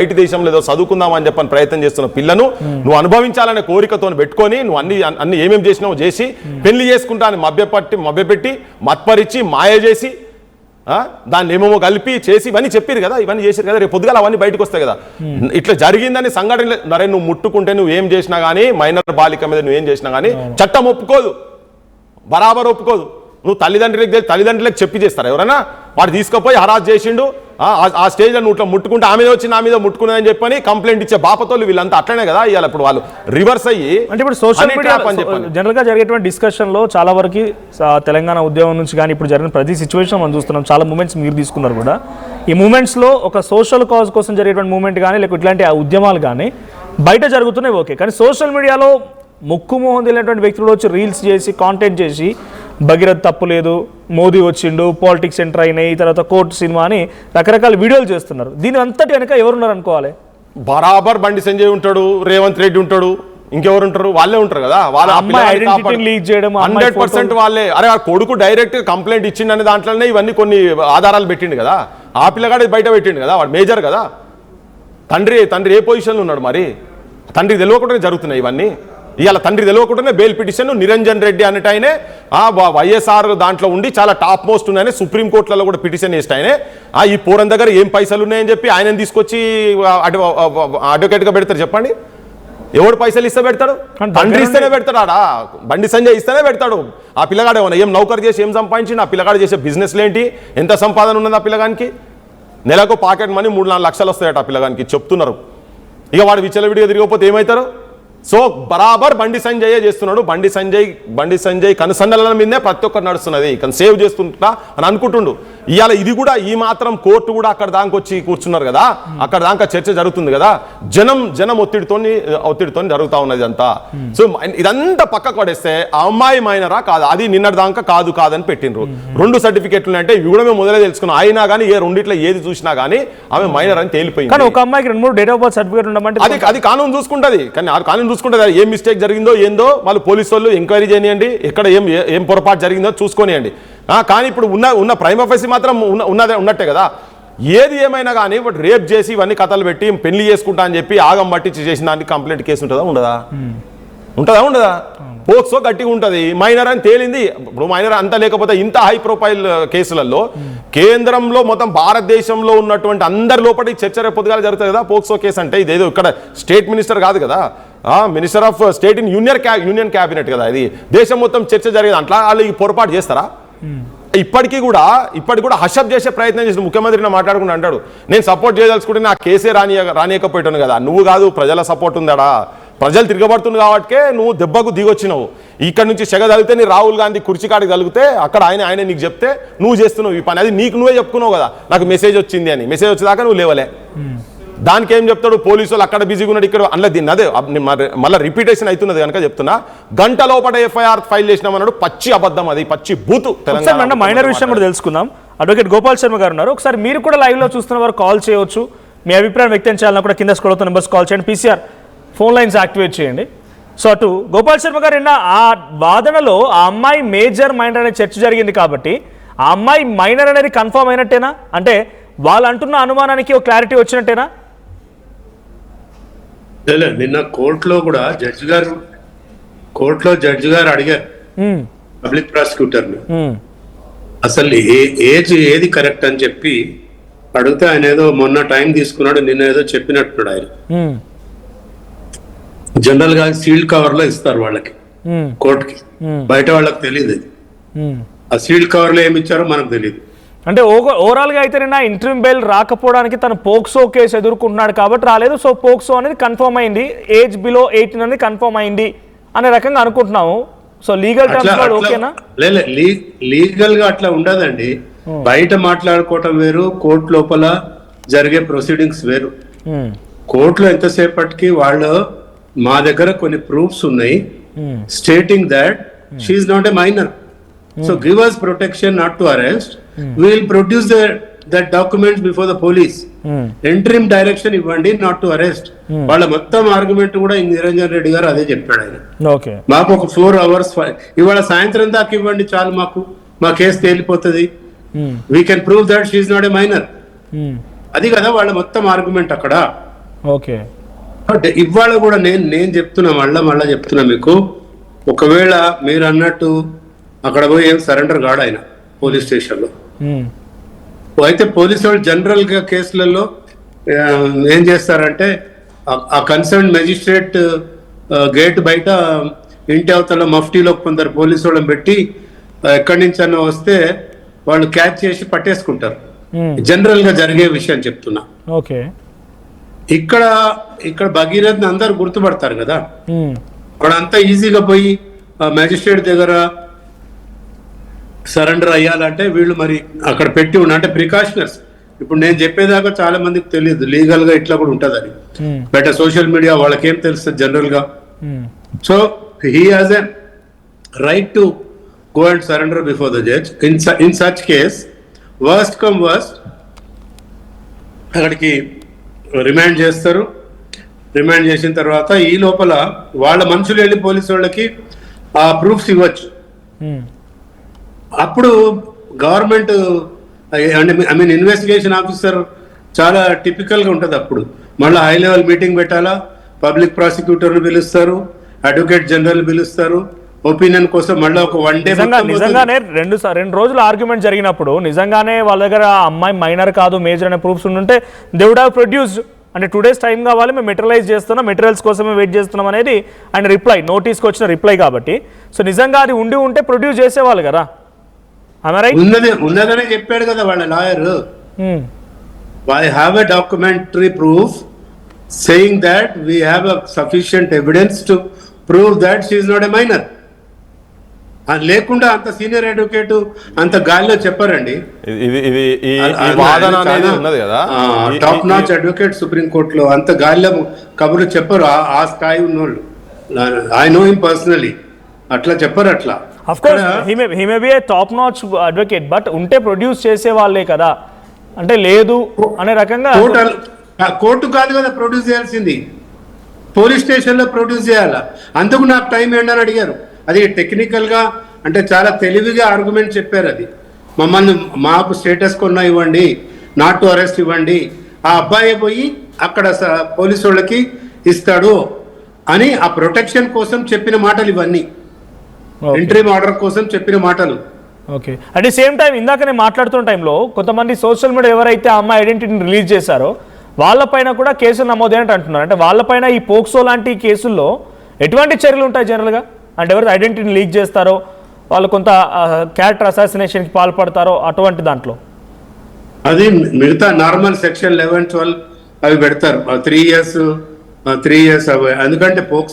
బయట దేశంలో ఏదో చదువుకుందామని చెప్పని ప్రయత్నం చేస్తున్న పిల్లను నువ్వు అనుభవించాలనే కోరికతో పెట్టుకొని నువ్వు అన్ని ఏమేమి చేసినావు చేసి పెళ్లి చేసుకుంటా అని మభ్యపెట్టి మత్పరిచి మాయ చేసి దాన్ని ఏమేమో కలిపి చేసి ఇవన్నీ చెప్పారు కదా, ఇవన్నీ చేశారు కదా, రేపు పొద్దుగాల అవన్నీ బయటకు వస్తాయి కదా. ఇట్లా జరిగిందని సంఘటన నరే నువ్వు ముట్టుకుంటే నువ్వు ఏం చేసినా కానీ మైనర్ బాలిక మీద నువ్వేం చేసినా కానీ చట్టం ఒప్పుకోదు, బరాబర్ ఒప్పుకోదు. నువ్వు తల్లిదండ్రులకు చెప్పి చేస్తారు ఎవరైనా వాడు తీసుకుపోయి హరాజ్ చేసిండు ఆ స్టేజ్లో నువ్వు ఇట్లా ముట్టుకుంటే ఆమె వచ్చి నా మీద ముట్టుకున్నాయని చెప్పని కంప్లైంట్ ఇచ్చే బాపతోళ్ళు వీళ్ళంతా అట్లనే కదా ఇవాళ. ఇప్పుడు వాళ్ళు రివర్స్ అయ్యి అంటే ఇప్పుడు సోషల్ మీడియా జనరల్గా జరిగేటువంటి డిస్కషన్లో చాలా వరకు తెలంగాణ ఉద్యమం నుంచి కానీ ఇప్పుడు జరిగిన ప్రతి సిచ్యువేషన్ మనం చూస్తున్నాం. చాలా మూమెంట్స్ మీరు తీసుకున్నారు కూడా. ఈ మూమెంట్స్లో ఒక సోషల్ కాజ్ కోసం జరిగేటువంటి మూమెంట్ కానీ లేకపోతే ఇట్లాంటి ఉద్యమాలు కానీ బయట జరుగుతున్నాయి ఓకే, కానీ సోషల్ మీడియాలో ముక్కు మోహన్ తెలియనటువంటి వ్యక్తులు వచ్చి రీల్స్ చేసి కాంటెంట్ చేసి భగీరథ్ తప్పు లేదు, మోదీ వచ్చిండు, పాలిటిక్స్ ఎంటర్ అయినాయి, తర్వాత కోర్టు సినిమా అని రకరకాల వీడియోలు చేస్తున్నారు. దీని అంతటి వెనక ఎవరున్నారు అనుకోవాలి? బరాబర్ బండి సంజయ్ ఉంటాడు, రేవంత్ రెడ్డి ఉంటాడు, ఇంకెవరు ఉంటారు? వాళ్ళే ఉంటారు కదా. వాళ్ళ 100% వాళ్ళే. అరే ఆ కొడుకు డైరెక్ట్ కంప్లైంట్ ఇచ్చిండనే దాంట్లోనే ఇవన్నీ కొన్ని ఆధారాలు పెట్టిండు కదా. ఆ పిల్లగాడు బయట పెట్టిండు కదా, వాడు మేజర్ కదా. తండ్రి ఏ పొజిషన్లో ఉన్నాడు మరి? తండ్రికి తెలియకుండానే జరుగుతున్నాయి ఇవన్నీ. ఇవాళ తండ్రి తెలియకుండానే బెయిల్ పిటిషన్ నిరంజన్ రెడ్డి అన్నట్టు ఆయనే వైఎస్ఆర్ దాంట్లో ఉండి చాలా టాప్ మోస్ట్ ఉన్నాయని సుప్రీంకోర్టులలో కూడా పిటిషన్ వేస్ట్ ఆయనే. ఈ పోరన్ దగ్గర ఏం పైసలు ఉన్నాయని చెప్పి ఆయన తీసుకొచ్చి అడ్వకేట్గా పెడతారు చెప్పండి. ఎవడు పైసలు ఇస్తే పెడతాడు? తండ్రి ఇస్తేనే పెడతాడు. ఆడా బండి సంజయ్ ఇస్తేనే పెడతాడు. ఆ పిల్లగాడు ఏమన్నా ఏం నౌకరు చేసి ఏం సంపాదించింది? ఆ పిల్లగాడు చేసే బిజినెస్లు ఏంటి? ఎంత సంపాదన ఉన్నది ఆ పిల్లగానికి? నెలకు పాకెట్ మనీ 3-4 లక్షలు వస్తాయట ఆ పిల్లగానికి చెప్తున్నారు. ఇక వాడు విచ్చలవిడిగా తిరిగిపోతే ఏమవుతారు? సో బరాబర్ బండి సంజయ్ చేస్తున్నాడు. బండి సంజయ్ కనుసన్నల మీదే ప్రతి ఒక్కరు నడుస్తున్నది, కానీ సేవ్ చేస్తుంటా అని అనుకుంటుండు. ఇవాళ ఇది కూడా ఈ మాత్రం కోర్టు కూడా అక్కడ దాకా వచ్చి కూర్చున్నారు కదా, అక్కడ దాకా చర్చ జరుగుతుంది కదా. జనం ఒత్తిడితో జరుగుతూ ఉన్నది అంతా. సో ఇదంతా పక్కకు పడేస్తే ఆ అమ్మాయి మైనరా కాదు, అది నిన్నటి దాకా కాదని పెట్టిండ్రు. 2 సర్టిఫికెట్లు అంటే ఇవి కూడా మేము మొదలే తెలుసుకున్నాం. అయినా కానీ రెండిట్లో ఏది చూసినా కానీ ఆమె మైనర్ అని తేలిపోయింది. ఒక అమ్మాయికి 2-3 డేట్ ఆఫ్ బర్త్ సర్టిఫికెట్ ఉండమంటే అది కానూన్ చూసుకుంటది. కానీ కానూన్ చూసుకుంటే ఏం మిస్టేక్ జరిగిందో ఏందో వాళ్ళు పోలీసు వాళ్ళు ఎంక్వైరీ చేయనియండి, ఎక్కడ ఏం పొరపాటు జరిగిందో చూసుకొనియండి. కానీ ఇప్పుడు ఉన్న ప్రైమ్ ఆఫీస్ మాత్రం ఉన్నట్టే కదా. ఏది ఏమైనా కానీ బట్ రేప్ చేసి ఇవన్నీ కథలు పెట్టి పెళ్లి చేసుకుంటా అని చెప్పి ఆగం పట్టించి చేసిన దానికి కంప్లైంట్ కేసు ఉండదా? పోక్సో గట్టిగా ఉంటుంది. మైనర్ అని తేలింది. ఇప్పుడు మైనర్ అంతా లేకపోతే ఇంత హై ప్రొఫైల్ కేసులలో కేంద్రంలో మొత్తం భారతదేశంలో ఉన్నటువంటి అందరి లోపల చర్చ రేపొద్దుగా జరుగుతుంది కదా. పోక్సో కేసు అంటే ఇదేదో ఇక్కడ స్టేట్ మినిస్టర్ కాదు కదా, minister of state in union cabinet కదా. ఇది దేశం మొత్తం చర్చ జరిగేది. అట్లా వాళ్ళు ఈ పొరపాటు చేస్తారా? ఇప్పటికి కూడా హషప్ చేసే ప్రయత్నం చేసిన ముఖ్యమంత్రిని మాట్లాడుకుంటూ అంటాడు, నేను సపోర్ట్ చేయదలుచుకుంటే నా కేసే రానియకపోయాను కదా. నువ్వు కాదు, ప్రజల సపోర్ట్ ఉందాడా, ప్రజలు తిరగబడుతుంది కాబట్టే నువ్వు దెబ్బకు దిగొచ్చినావు. ఇక్కడ నుంచి సెగ తగిలితే నీ రాహుల్ గాంధీ కుర్చీకాడికి తగిలితే అక్కడ ఆయన నీకు చెప్తే నువ్వు చేస్తున్నావు ఈ పని. అది నీకు నువ్వే చెప్పుకున్నావు కదా, నాకు మెసేజ్ వచ్చింది అని. మెసేజ్ వచ్చేదాకా నువ్వు లేవలే. దానికి ఏం చెప్తాడు? పోలీసు వాళ్ళు అక్కడ బిజీగా ఉన్నాడు, ఇక్కడ అందులో దీన్ని అదే మళ్ళీ రిపీటేషన్ అవుతున్నది కనుక చెప్తున్నా. గంట లోపల ఎఫ్ఐఆర్ ఫైల్ చేసినామన్నాడు. పచ్చి అబద్ధం, అది పచ్చి బూతు. తెలంగాణ మైనర్ విషయం కూడా తెలుసుకుందాం. అడ్వకేట్ గోపాల్ శర్మ గారు ఉన్నారు. ఒకసారి మీరు కూడా లైవ్ లో చూస్తున్న వారు కాల్ చేయవచ్చు. మీ అభిప్రాయం వ్యక్తం చేయాలన్నా కూడా కింద స్క్రోల్ అవుతున్న నెంబర్స్ కాల్ చేయండి. పీసీఆర్ ఫోన్ లైన్స్ యాక్టివేట్ చేయండి. సో అటు గోపాల్ శర్మ గారు ఆ వాదనలో ఆ అమ్మాయి మేజర్ మైనర్ అనే చర్చ జరిగింది కాబట్టి ఆ అమ్మాయి మైనర్ అనేది కన్ఫర్మ్ అయినట్టేనా? అంటే వాళ్ళు అంటున్న అనుమానానికి ఒక క్లారిటీ వచ్చినట్టేనా? నిన్న కోర్టులో కూడా జడ్జి గారు అడిగారు పబ్లిక్ ప్రాసిక్యూటర్ని, అసలు ఏది కరెక్ట్ అని చెప్పి అడిగితే ఆయన ఏదో మొన్న టైం తీసుకున్నాడు, నిన్న ఏదో చెప్పినట్టున్నాడు. ఆయన జనరల్ గా సీల్డ్ కవర్ లో ఇస్తారు వాళ్ళకి, కోర్టుకి, బయట వాళ్ళకి తెలియదు. ఆ సీల్డ్ కవర్ లో ఏమి ఇచ్చారో మనకు తెలియదు. అంటే ఓవరాల్ గా అయితే నిన్న ఇంటర్వ్యూ బెయిల్ రాకపోవడానికి తను పోక్సో కేసు ఎదుర్కొంటున్నాడు కాబట్టి రాలేదు. సో పోక్సో అనేది కన్ఫర్మ్ అయింది, ఏజ్ బిలో 18 అనేది కన్ఫర్మ్ అయింది అనే రకంగా అనుకుంటున్నాము. సో లీగల్ టర్మ్స్ లో ఓకేనా? లీగల్ గా అట్లా ఉండదండి. బయట మాట్లాడుకోవటం వేరు, కోర్టు లోపల జరిగే ప్రొసీడింగ్స్ వేరు. కోర్టులో ఎంతసేపటికి వాళ్ళు మా దగ్గర కొన్ని ప్రూఫ్స్ ఉన్నాయి stating that she is not a minor, so give us protection not to arrest. We will produce that documents before the police. Interim direction ఇవ్వండి, not to arrest. వాళ్ళ మొత్తం ఆర్గ్యుమెంట్ కూడా నిరంజన్ రెడ్డి గారు అదే చెప్పాడు. ఆయన మాకు ఒక 4 hours ఇవాళ సాయంత్రం దాకా ఇవ్వండి చాలు, మా కేసు తేలిపోతుంది. We can prove that she is not a minor. అది కదా వాళ్ళ మొత్తం ఆర్గ్యుమెంట్ అక్కడ. ఓకే. అంటే ఇవాళ కూడా నేను చెప్తున్నా మళ్ళా చెప్తున్నా మీకు, ఒకవేళ మీరు అన్నట్టు అక్కడ పోయి ఏం సరెండర్ కాడు ఆయన పోలీస్ స్టేషన్లో. అయితే పోలీసు వాళ్ళు జనరల్ గా కేసులలో ఏం చేస్తారంటే ఆ కన్సర్న్ మెజిస్ట్రేట్ గేట్ బయట ఇంటి అవతల మఫ్టీలో కొందరు పోలీసు వాళ్ళని పెట్టి ఎక్కడి నుంచి అన్న వస్తే వాళ్ళు క్యాచ్ చేసి పట్టేసుకుంటారు. జనరల్ గా జరిగే విషయం చెప్తున్నా. ఓకే. ఇక్కడ భగీరథ్ని అందరు గుర్తుపడతారు కదా, అక్కడ అంతా ఈజీగా పోయి మ్యాజిస్ట్రేట్ దగ్గర సరెండర్ అయ్యాలంటే వీళ్ళు మరి అక్కడ పెట్టి ఉన్న అంటే ప్రికాషనర్స్. ఇప్పుడు నేను చెప్పేదాకా చాలా మందికి తెలియదు లీగల్ గా ఇట్లా కూడా ఉంటదని. బట్ సోషల్ మీడియా వాళ్ళకేం తెలుస్తుంది జనరల్ గా. So he has a right to go and surrender before the judge. In such case, worst come worst, అక్కడికి రిమాండ్ చేస్తారు. రిమాండ్ చేసిన తర్వాత ఈ లోపల వాళ్ళ మనుషులు వెళ్ళి పోలీసు వాళ్ళకి ఆ ప్రూఫ్స్ ఇవ్వచ్చు. అప్పుడు government I mean investigation officer చాలా టిపికల్ గా ఉంటుంది. అప్పుడు మళ్ళీ హై లెవెల్ మీటింగ్ పెట్టాలా, పబ్లిక్ ప్రాసిక్యూటర్ని పిలుస్తారు, అడ్వకేట్ జనరల్ పిలుస్తారు, ఒపీనియన్ కోసం మళ్ళీ ఒక 1 డే. నిజంగానే రెండు రోజులు ఆర్గ్యుమెంట్ జరిగినప్పుడు నిజంగానే వాళ్ళ దగ్గర అమ్మాయి మైనర్ కాదు మేజర్ అనే ప్రూఫ్స్ ఉంటే దే వుడ్ హావ్ ప్రొడ్యూస్డ్. అంటే 2 days టైం కావాలి, మేము మెటీరియలైజ్ చేస్తున్నాం, మెటీరియల్స్ కోసమే వెయిట్ చేస్తున్నాం అనేది ఆయన రిప్లై, నోటీస్కి వచ్చిన రిప్లై కాబట్టి. సో నిజంగా అది ఉంటే ప్రొడ్యూస్ చేసేవాళ్ళు కదా. ఉన్నదనే చెప్పాడు కదా వాళ్ళ lawyer. I have a documentary proof saying that we have a sufficient evidence to prove that she is not a minor. లేకుండా అంత సీనియర్ అడ్వకేట్ అంత గాలిలో చెప్పారండి. టాప్ నాచ్ అడ్వకేట్ సుప్రీం కోర్టులో అంత గాలిలో కబుర్లు చెప్పరు ఆ స్థాయి ఉన్నోళ్ళు. I know him personally. అట్లా చెప్పరు. అట్లా of course he may be A top notch advocate, but ఉంటే ప్రొడ్యూస్ చేసే వాళ్ళే కదా. అంటే లేదు అనే రకంగా కోర్టు కాదు కదా ప్రొడ్యూస్ చేయాల్సింది, పోలీస్ స్టేషన్ లో ప్రొడ్యూస్ చేయాలా. అందుకు నాకు టైం ఏంటని అడిగారు. అది టెక్నికల్ గా అంటే చాలా తెలివిగా ఆర్గ్యుమెంట్ చెప్పారు. అది మమ్మల్ని మాకు స్టేటస్ కొన్నా ఇవ్వండి, నాట్ టు అరెస్ట్ ఇవ్వండి, ఆ అబ్బాయి పోయి అక్కడ పోలీసు వాళ్ళకి ఇస్తాడు అని ఆ ప్రొటెక్షన్ కోసం చెప్పిన మాటలు ఇవన్నీ, ఎంట్రీ ఆర్డర్ కోసం చెప్పిన మాటలు. Okay. At the same time ఇందాకనే మాట్లాడుతున్న టైంలో కొంతమంది సోషల్ మీడియా ఎవరైతే ఆ అమ్మాయి ఐడెంటిటీని రిలీజ్ చేశారో వాళ్ళపైన కూడా కేసులు నమోదైనట్టు అంటున్నారు. అంటే వాళ్ళపైన ఈ పోక్సో లాంటి కేసుల్లో ఎటువంటి చర్యలు ఉంటాయి జనరల్గా? అంటే ఎవరైతే ఐడెంటిటీని లీక్ చేస్తారో వాళ్ళు కొంత క్యారెక్టర్ అసాసినేషన్కి పాల్పడతారో అటువంటి దాంట్లో అది మిగతా నార్మల్ సెక్షన్ 11, 12 అవి పెడతారు. 3 years అవి. ఎందుకంటే పోక్సో